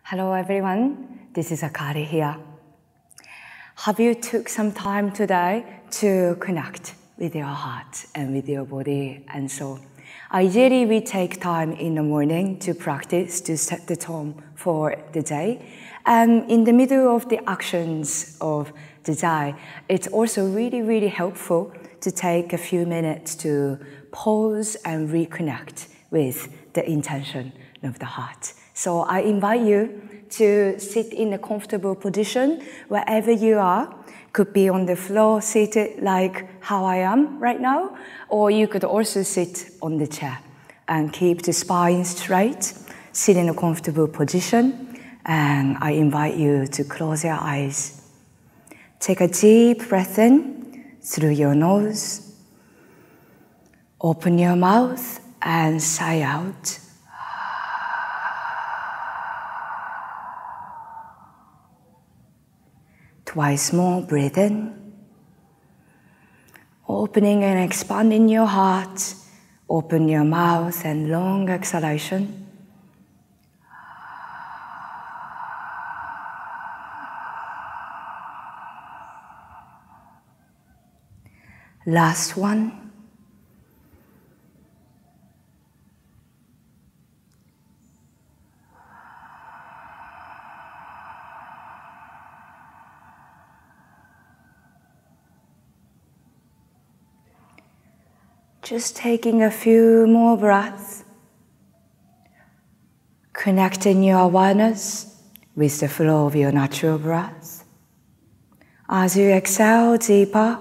Hello everyone, this is Akari here. Have you took some time today to connect with your heart and with your body and soul? Ideally, we take time in the morning to practice, to set the tone for the day. And in the middle of the actions of the day, it's also really helpful to take a few minutes to pause and reconnect with the intention of the heart. So I invite you to sit in a comfortable position wherever you are. Could be on the floor, seated like how I am right now, or you could also sit on the chair and keep the spine straight, sit in a comfortable position, and I invite you to close your eyes. Take a deep breath in through your nose, open your mouth and sigh out. Twice more, breathe in. Opening and expanding your heart. Open your mouth and long exhalation. Last one. Just taking a few more breaths, connecting your awareness with the flow of your natural breath. As you exhale deeper,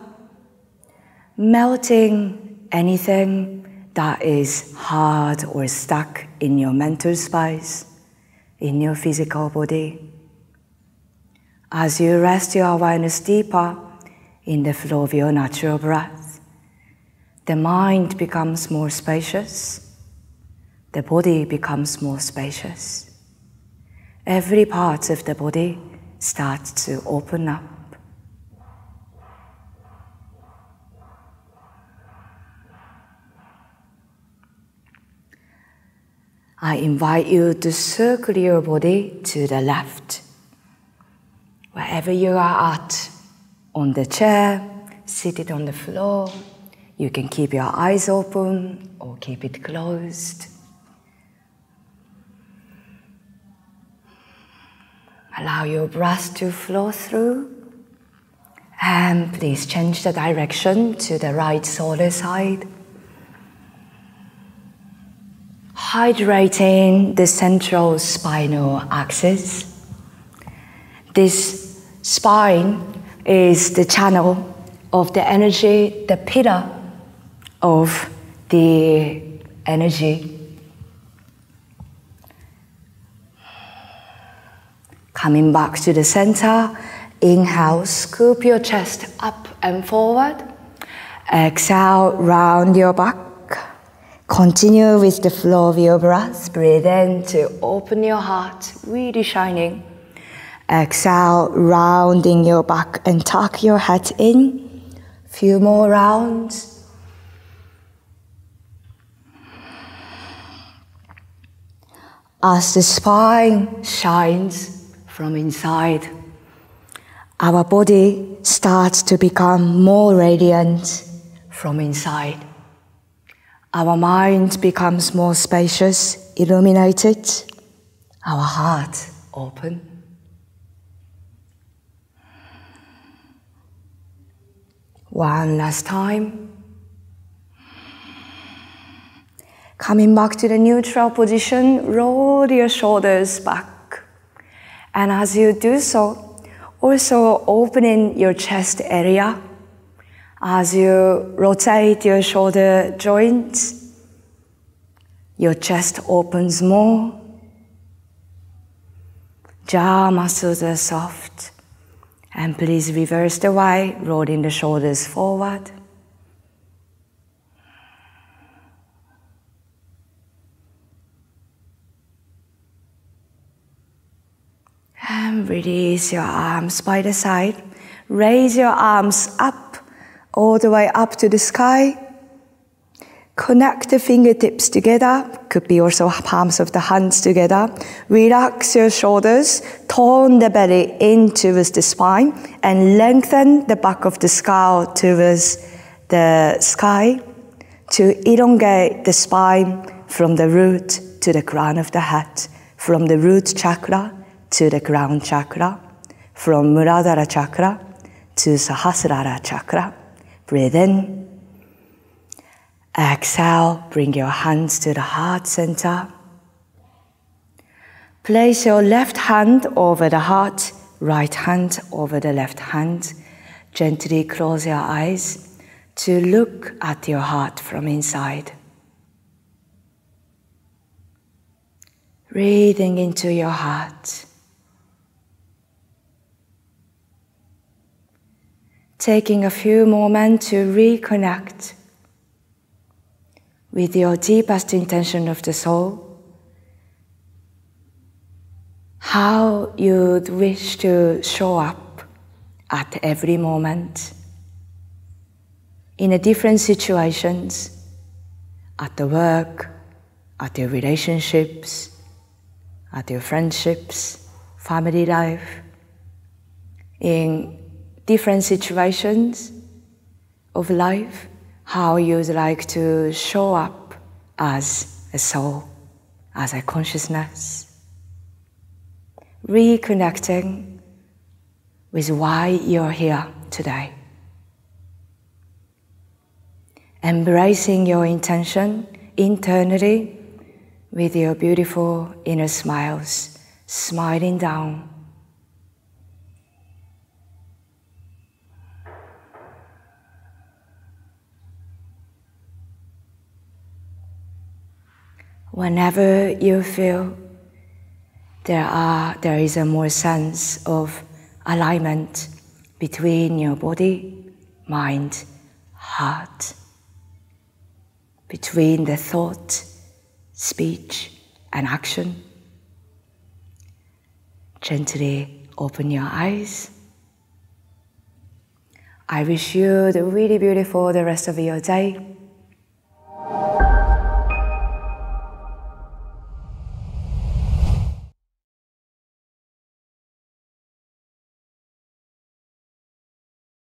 melting anything that is hard or stuck in your mental space, in your physical body. As you rest your awareness deeper in the flow of your natural breath, the mind becomes more spacious, the body becomes more spacious. Every part of the body starts to open up. I invite you to circle your body to the left. Wherever you are at, on the chair, seated on the floor, you can keep your eyes open or keep it closed. Allow your breath to flow through. And please change the direction to the right shoulder side. Hydrating the central spinal axis. This spine is the channel of the energy, the pillar of the energy. Coming back to the center, inhale, scoop your chest up and forward. Exhale, round your back. Continue with the flow of your breath. Breathe in to open your heart, really shining. Exhale, rounding your back and tuck your head in. Few more rounds. As the spine shines from inside, our body starts to become more radiant from inside. Our mind becomes more spacious, illuminated. Our heart open. One last time. Coming back to the neutral position, roll your shoulders back. And as you do so, also opening your chest area. As you rotate your shoulder joints, your chest opens more. Jaw muscles are soft. And please reverse the way, rolling the shoulders forward. And release your arms by the side. Raise your arms up, all the way up to the sky. Connect the fingertips together, could be also palms of the hands together. Relax your shoulders, turn the belly in towards the spine, and lengthen the back of the skull towards the sky to elongate the spine from the root to the crown of the head, from the root chakra to the crown chakra, from Muladhara chakra to Sahasrara chakra. Breathe in. Exhale, bring your hands to the heart center. Place your left hand over the heart, right hand over the left hand. Gently close your eyes to look at your heart from inside. Breathing into your heart. Taking a few moments to reconnect with your deepest intention of the soul, how you'd wish to show up at every moment, in a different situations, at the work, at your relationships, at your friendships, family life, in different situations of life, how you'd like to show up as a soul, as a consciousness. Reconnecting with why you're here today. Embracing your intention internally with your beautiful inner smiles, smiling down. Whenever you feel there is a more sense of alignment between your body, mind, heart, between the thought, speech, and action, gently open your eyes. I wish you the really beautiful the rest of your day.